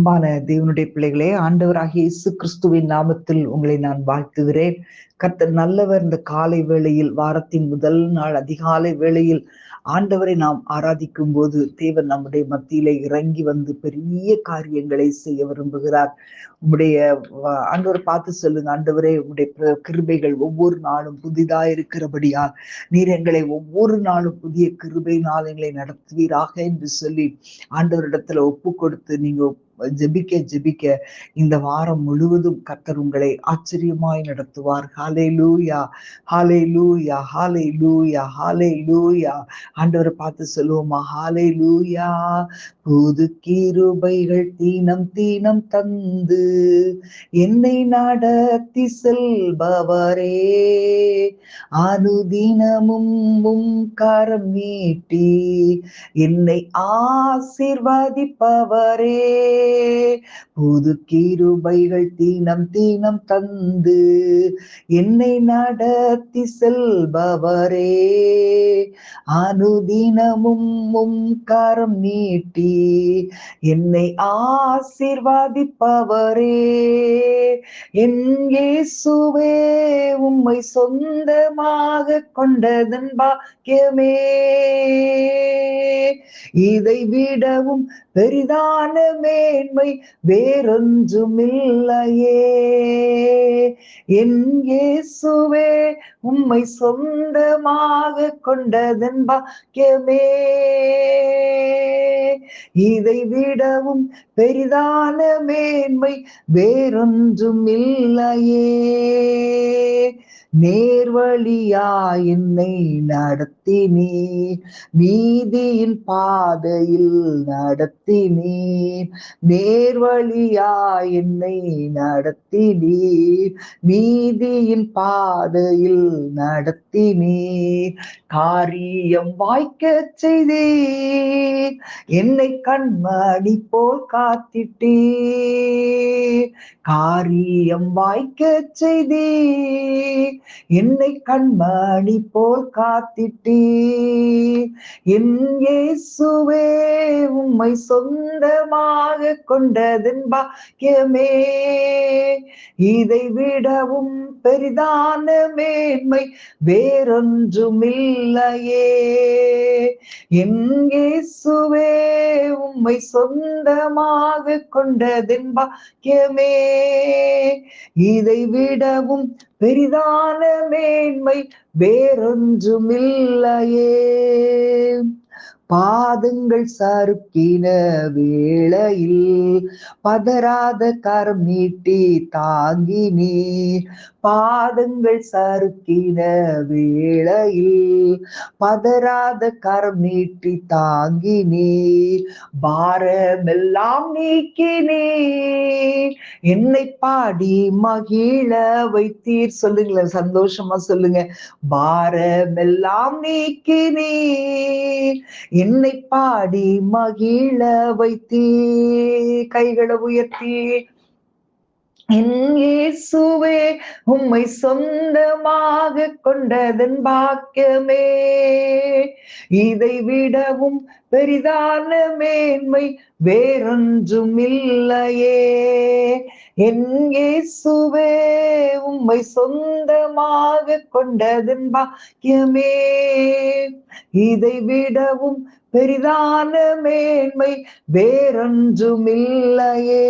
அன்பான தேவனுடைய பிள்ளைகளே, ஆண்டவராகிய இயேசு கிறிஸ்துவின் நாமத்தில் உங்களை நான் வாழ்த்துகிறேன். கர்த்தர் நல்லவர். இந்த காலை வேளையில், வாரத்தின் முதல் நாள் அதிகாலை வேளையில் ஆண்டவரை நாம் ஆராதிக்கும் போது தேவன் நம்முடைய மத்தியிலே இறங்கி வந்து பெரிய காரியங்களை செய்ய விரும்புகிறார். உம்முடைய ஆண்டவரை பார்த்து சொல்லுங்க, ஆண்டவரே உம்முடைய கிருபைகள் ஒவ்வொரு நாளும் புதிதா இருக்கிறபடியால் நீர் எங்களை ஒவ்வொரு நாளும் புதிய கிருபையினால் எங்களை நடத்துவீராக என்று சொல்லி ஆண்டவரிடத்துல ஒப்பு கொடுத்து நீங்க ஜெபிக்க ஜெபிக்க இந்த வாரம் முழுவதும் கர்த்தர் உங்களை ஆச்சரியமாய் நடத்துவார். ஹல்லேலூயா, ஹல்லேலூயா, ஹல்லேலூயா, ஹல்லேலூயா. ஆண்டவரை பார்த்து சொல்லுவோமா, ஹல்லேலூயா. புது கிருபைகள் தீனம் தீனம் தந்து என்னை நடத்தி செல்பவரே, அனுதினமும் கரம் நீட்டி என்னை ஆசீர்வதிப்பவரே, புது கிருபைகள் தீனம் தீனம் தந்து என்னை நடத்தி செல்பவரே, அனுதினமும் கரம் நீட்டி என்னை ஆசீர்வதிப்பவரே, என் இயேசுவே உம்மை சொந்தமாக கொண்டதன் பாக்கியமே, இதை விடவும் பெரிதான மேன்மை வேறொன்றுமில்லையே, என் இயேசுவே உம்மை சொந்தமாக கொண்டதன் பாக்கியமே, இதை விடவும் பெரிதான மேன்மை வேறொன்றுமில்லையே, நேர்வழியா என்னை நடத்தினீர், நீதியின் பாதையில் நடத்தினீர், நேர்வழியா என்னை நடத்தினீர், நீதியின் பாதையில் நடத்தினீர், காரியம் வாய்க்க செய்தீர், என்னை கண்மணி போல் காத்திட்டீர், காரியம் வாய்க்க செய்தீர், என்னை கண்மணி போல் காத்திட்டீர், என் இயேசுவே உம்மை சொந்தமாக கொண்டதன் பாக்கியமே, இதை விடவும் பெரிதான மேன்மை வேறொன்றுமில்லையே, என் இயேசுவே உம்மை சொந்தமாக கொண்டதன் பாக்கியமே, இதை விடவும் பெரிதான மேன்மை வேறொன்றுமில்லையே, பாதங்கள் சறுக்கின வேளையில் பதறாத கரம் நீட்டி தாங்கினீர், பாதங்கள் சறுக்கின வேளையில் பதறாத கரம் நீட்டி தாங்கினீர், பாரமெல்லாம் நீக்கினீர், என்னை பாடி மகிழ வைத்தீர். சொல்லுங்களேன், சந்தோஷமா சொல்லுங்க, பாரமெல்லாம் நீக்கினீர், என்னை பாடி மகிழ வைத்தீர். கைகளை உயர்த்தி, என் இயேசுவே உம்மை சொந்தமாக கொண்டதன் பாக்கியமே, இதை விடவும் பெரிதான மேன்மை வேறொன்றுமில்லையே, என் இயேசுவே உம்மை சொந்தமாக கொண்டதன் பாக்கியமே, இதை விடவும் பெரிதான மேன்மை வேறொன்றுமில்லையே.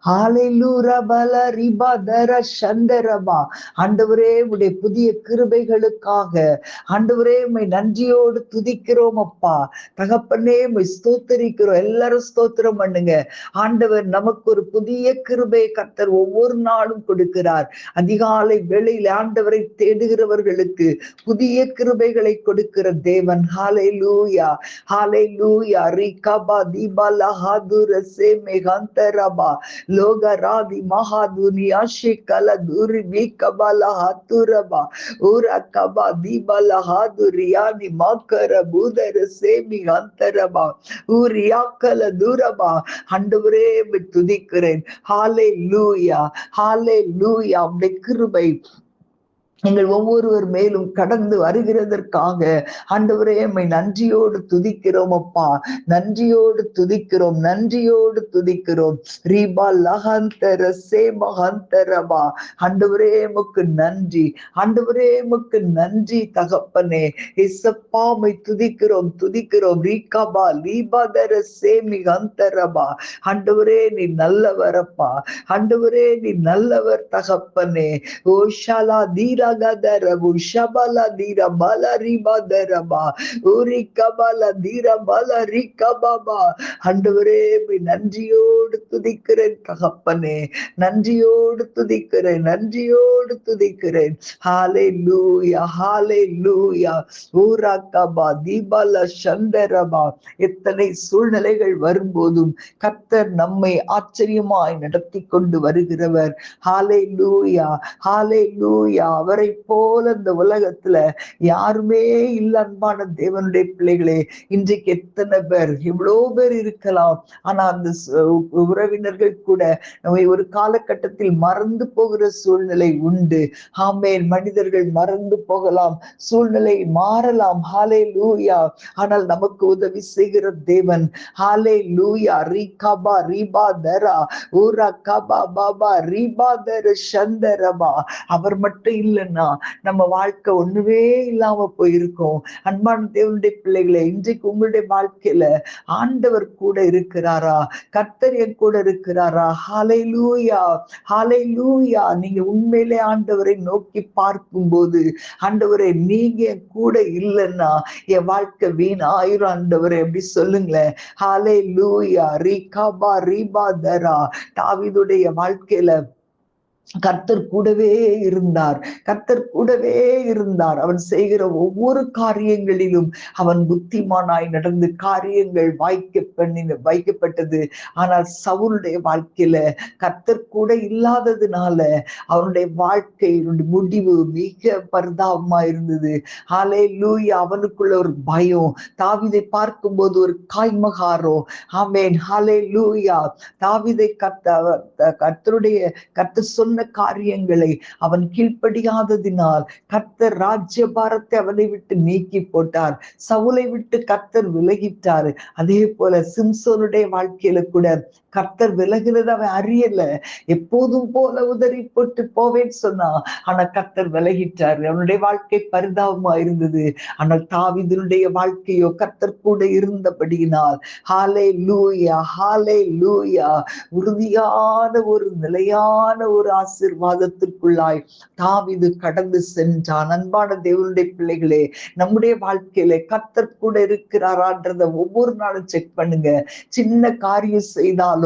ஹல்லேலூயா பலரிபதர சந்தரபா. ஆண்டவரே உடைய புதிய கிருபைகளுக்காக ஆண்டவரே உம்மை நன்றியோடு துதிக்கிறோம் அப்பா. தகப்பனே உம்மை ஸ்தோத்தரிக்கிறோம். எல்லாரும் ஸ்தோத்திரம் பண்ணுங்க. ஆண்டவர் நமக்கு ஒரு புதிய கிருபை கர்த்தர் ஒவ்வொரு நாளும் கொடுக்கிறார். அதிகாலை வேளையில் ஆண்டவரை தேடுகிறவர்களுக்கு புதிய கிருபைகளை கொடுக்கிற தேவன். ஹல்லேலூயா, ஹalleluya. ரிகபா திபலா ஹதுரசே மெகந்தரபா லோகராதி மகாதுனியா ஷிகல துரி விகபலா ஹதுரபா உரகபா திபலா ஹதுரியானி மக்கர புதரசே மெகந்தரபா உரியாக்கல துரபா. ஆண்டவரே துதிக்கிறேன். ஹalleluya, ஹalleluya. உம்முடைய கிருபை எங்கள் ஒவ்வொருவர் மேலும் கடந்து வருகிறதற்காக ஆண்டவரே எம்மை நன்றியோடு துதிக்கிறோம் அப்பா. நன்றியோடு துதிக்கிறோம், நன்றியோடு துதிக்கிறோம். ரீபா லஹந்தர சேமஹந்தரபா. ஆண்டவரே எமக்கு நன்றி, ஆண்டவரே எமக்கு நன்றி தகப்பனே. இசப்பா உம்மை துதிக்கிறோம் துதிக்கிறோம். ரீகாபா லீபாதர சேமி ஹந்தரபா. ஆண்டவரே நீ நல்லவரப்பா, ஆண்டவரே நீ நல்லவர் தகப்பனே. ஓஷாலா தீரா கதரபு ஷபலா தீரா பல ரிபா தரபா ஊரி கபல தீரா பல ரி கபாபா. ஆண்டவரே நன்றியோடு துதிக்கிறேன் தகப்பனே, நன்றியோடு துதிக்கிறேன், நன்றியோடு துதிக்கிறேன். ஹalleluya ஹalleluya. ஊரா கபா தீபல சந்தரபா. எத்தனை சூழ்நிலைகள் வரும்போதும் கர்த்தர் நம்மை ஆச்சரியமாய் நடத்தி கொண்டு வருகிறவர். ஹalleluya ஹalleluya. அவரை போல இந்த உலகத்துல யாருமே இல்ல. அன்பான தேவனுடைய பிள்ளைகளே, இன்றைக்கு எத்தனை பேர், எவ்வளவு பேர் இருக்கலாம். ஆனா அந்த உறவினர்கள் கூட நம்மை ஒரு காலகட்டத்தில் மறந்து போகிற சூழ்நிலை உண்டு. ஆமென். மனிதர்கள் மறந்து போகலாம், சூழ்நிலை மாறலாம். ஹalleluya. ஆனால் நமக்கு உதவி செய்கிற தேவன். ஹalleluya. ரீகாபா ரீபா தரா ஊரா கபா பாபா ரீபா தர சந்தரபா. அவர் மட்டும் இல்லைன்னா நம்ம வாழ்க்கை ஒண்ணுமே இல்லாம போயிருக்கோம். அன்பான தேவனுடைய பிள்ளைகளே, இன்றைக்கு உங்களுடைய வாழ்க்கையில ஆண்டவர் கூட இருக்கிறாரா? கர்த்தர் என் கூட இருக்கிறாரா? ஹalleluya ஹalleluya. நீங்க உண்மையிலே ஆண்டவரை நோக்கி பார்க்கும்போது, ஆண்டவரே நீங்க கூட இல்லைன்னா என் வாழ்க்கை வீண் ஆயிரம் ஆண்டவரே அப்படி சொல்லுங்களேன். ஹalleluya. ரீகாபா ரீபா தரா. தாவீதுடைய வாழ்க்கையில கர்த்தர் கூடவே இருந்தார், கர்த்தர் கூடவே இருந்தார். அவன் செய்கிற ஒவ்வொரு காரியங்களிலும் அவன் புத்திமானாய் நடந்து காரியங்கள் வைக்கப்பட்டது. ஆனால் சவுலுடைய வாழ்க்கையில கர்த்தர் கூட இல்லாததுனால அவனுடைய வாழ்க்கையினுடைய முடிவு மிக பரிதாபமா இருந்தது. ஹalleluya. அவனுக்குள்ள ஒரு பயம், தாவீதை பார்க்கும்போது ஒரு காய்மகாரோ. ஆமென். ஹalleluya. தாவீதை கர்த்தர் சொன்ன காரியங்களை அவன் கீழ்ப்படியாததினால் கர்த்தர் ராஜ்யபாரத்தை அவனை விட்டு நீக்கி போட்டார். சவுலை விட்டு கர்த்தர் விலகிட்டார். அதே போல சிம்சோனுடைய வாழ்க்கையில கூட கர்த்தர் விலகுறது அவன் அறியல. எப்போதும் போல உதறி போட்டு போவேன்னு சொன்னா, ஆனா கர்த்தர் விலகிட்டாரு. அவனுடைய வாழ்க்கை பரிதாபமா இருந்தது. ஆனால் தாவீதுடைய வாழ்க்கையோ கர்த்தர் கூட இருந்தபடியினால் ஹalleluya ஹalleluya. உறுதியான ஒரு நிலையான ஒரு ஆசீர்வாதத்திற்குள்ளாய் தாவீது கடந்து சென்றான். அன்பான தேவனுடைய பிள்ளைகளே, நம்முடைய வாழ்க்கையில கர்த்தர் கூட இருக்கிறாரான்றத ஒவ்வொரு நாளும் செக் பண்ணுங்க. சின்ன காரியம் செய்தாலும்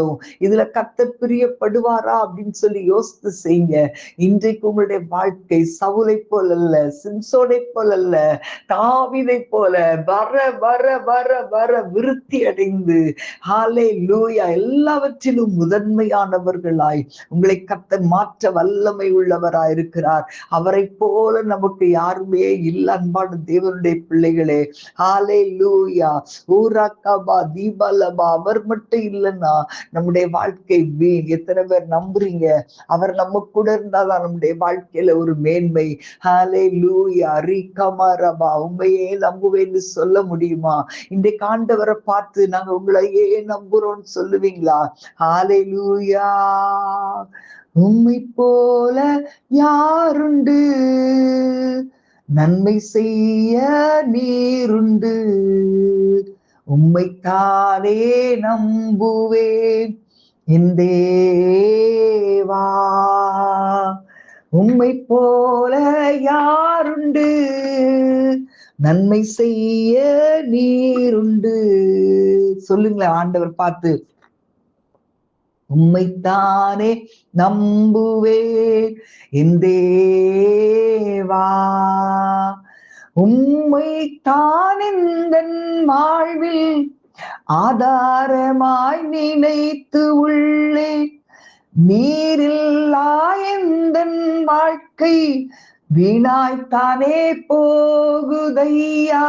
இதுல கர்த்தர் பிரியப்படுவாரா அப்படின்னு சொல்லி யோசித்து செய்யுங்க. இன்றைக்கு உங்களுடைய வாழ்க்கை சவுலை போல அல்ல, சிம்சோனை போல அல்ல, தாவீதை போல வர வர வர வர விருத்தி அடைந்து ஹalleluya எல்லாவற்றிலும் முதன்மையானவர்களாய் உங்களை கர்த்தர் மாற்ற வல்லமை உள்ளவராய் இருக்கிறார். அவரை போல நமக்கு யாருமே இல்லை. அன்பான தேவனுடைய பிள்ளைகளே, ஹalleluya. ஊராக்கபா தீபலபா. அவர் மட்டும் இல்லைன்னா நம்முடைய வாழ்க்கை வீண். எத்தனை பேர் நம்புறீங்க? அவர் நம்ம கூட இருந்தாதான் நம்முடைய வாழ்க்கையில ஒரு மேன்மை. ஹalleluya. ரீகமரபா. உண்மையே நம்புவேன்னு சொல்ல முடியுமா? இன்றைக்கு ஆண்டவரை பார்த்து நாங்க உங்களையே நம்புறோம்னு சொல்லுவீங்களா? ஹalleluya. உம்மை போல யாருண்டு, நன்மை செய்ய நீருண்டு, உம்மைத்தானே நம்புவேன் என் தேவா. உம்மை போல யாருண்டு, நன்மை செய்ய நீருண்டு. சொல்லுங்களேன் ஆண்டவர் பார்த்து. உம்மைத்தானே நம்புவேன் என் தேவா. உம்மைத்தான் எந்தன் வாழ்வில் ஆதாரமாய் நினைத்து உள்ளே. நீரில்லா எந்தன் வாழ்க்கை வீணாய்த்தானே போகுதையா.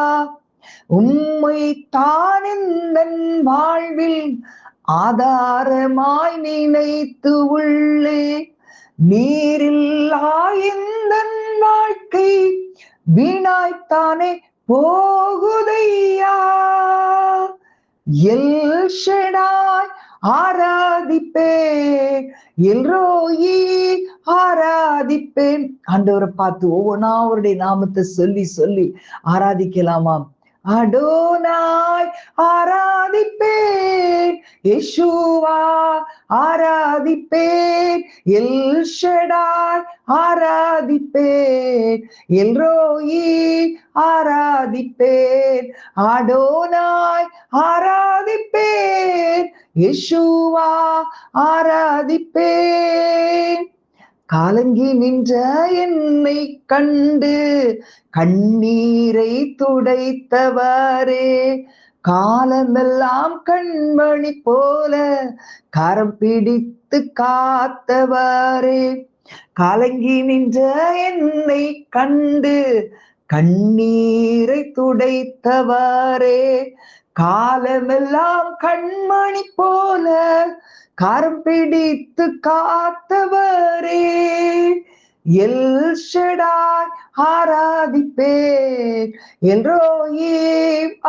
உம்மைத்தான் எந்தன் வாழ்வில் ஆதாரமாய் நினைத்து உள்ளே. நீரில்லா எந்தன் வாழ்க்கை வீணாய்த்தானே போகுதையா. எல் ஷடாய் ஆராதிப்பேன், எல்ரோயி ஆராதிப்பேன். ஆண்டவரை பார்த்து ஒவ்வொன்னா அவருடைய நாமத்தை சொல்லி சொல்லி ஆராதிக்கலாமாம். அடோனாய் ஆராதிப்பேன், யெஷுவா ஆராதிப்பேன், எல் ஷடாய் ஆராதிப்பேன், எல்ரோயி ஆராதிப்பேன். அடோனாய் ஆராதிப்பேன், யெஷுவா ஆராதிப்பேன். காலங்கி நின்ற என்னை கண்டு கண்ணீரை துடைத்தவரே, காலமெல்லாம் கண்மணி போல கரம் பிடித்து காத்தவரே. காலங்கி நின்ற என்னை கண்டு கண்ணீரை துடைத்தவரே, காலமெல்லாம் கண்மணி போல கரம் பிடித்து காத்தவரே. எல் ஷடாய் ஆராதிப்பேன், எல்ரோயி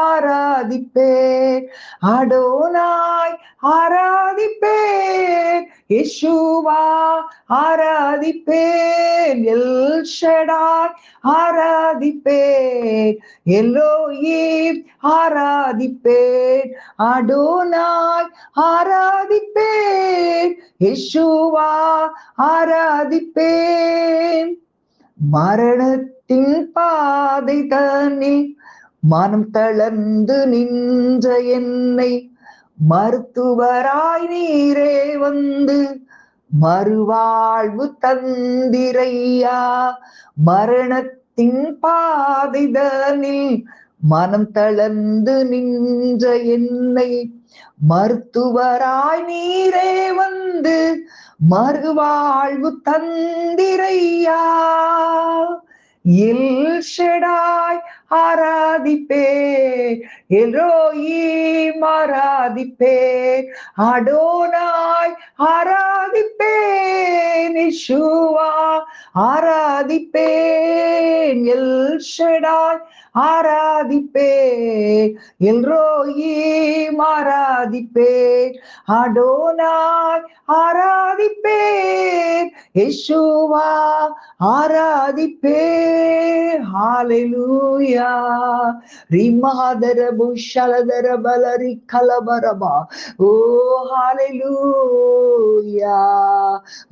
ஆராதிப்பேன், அடோனாய் ஆராதிப்பேன், யெஷுவா ஆராதிப்பேன், எல் ஷடாய் ஆராதிப்பேன், எல்ரோயி ஆராதிப்பேன், அடோனாய் ஆராதிப்பேன், யெஷுவா ஆராதிப்பேன். மரணத்தின் பாதை தன்னில் மனம் தளர்ந்து நின்ற என்னை மருத்துவராய் நீரே வந்து மறுவாழ்வு தந்திரையா. மரணத்தின் பாதை தன்னில் மனம் தளர்ந்து நின்ற என்னை மருத்துவராய் நீரே வந்து மறுவாழ்வு தந்திரையா. எல் ஷடாய் ஆராதிப்பேன், எல்ரோயி ஆராதிப்பேன், அடோனாய் ஆராதிப்பேன், யெஷுவா ஆராதிப்பேன், எல் ஷடாய் ஆராதிப்பேன், எல்ரோயி ஆராதிப்பேன், அடோனாய் ஆராதிப்பேன், யெஷுவா ஆராதிப்பேன். ஹalleluya. ரிமஹதரபு ஷலதரபலரி கலபரபா. ஓ ஹalleluya.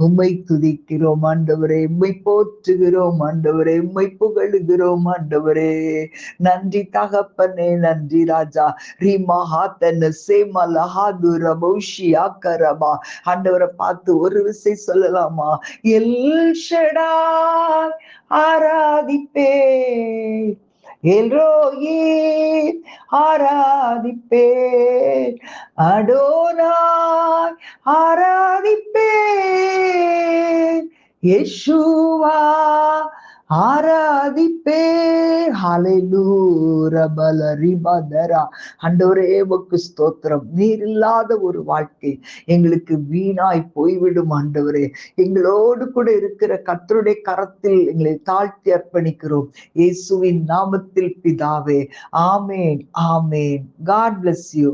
உம்மை துதிக்கிறோம் ஆண்டவரே, உம்மை போற்றுகிறோம் ஆண்டவரே, உம்மை புகழுகிறோம் ஆண்டவரே. நன்றி தகப்பனே, நன்றி ராஜா. ரிமஹதன சேமலஹதுரபௌஷி ஆக்கரபா. ஆண்டவரை பார்த்து ஒரு விசை சொல்லலாமா? எல் ஷடாய் ஆராதிப்பேன், எல்ரோயி ஆராதிப்பேன், அடோனாய் ஆராதிப்பேன், யெஷுவா ஆராதிப்பேன். ஹalleluya பலரிபதரா. ஆண்டவரே உமக்கு ஸ்தோத்திரம். நீர் இல்லாத ஒரு வாழ்க்கை எங்களுக்கு வீணாய் போய்விடும் ஆண்டவரே. எங்களோடு கூட இருக்கிற கர்த்தருடைய கரத்தில் எங்களை தாழ்த்தி அர்ப்பணிக்கிறோம் இயேசுவின் நாமத்தில் பிதாவே. ஆமேன், ஆமேன். God bless you.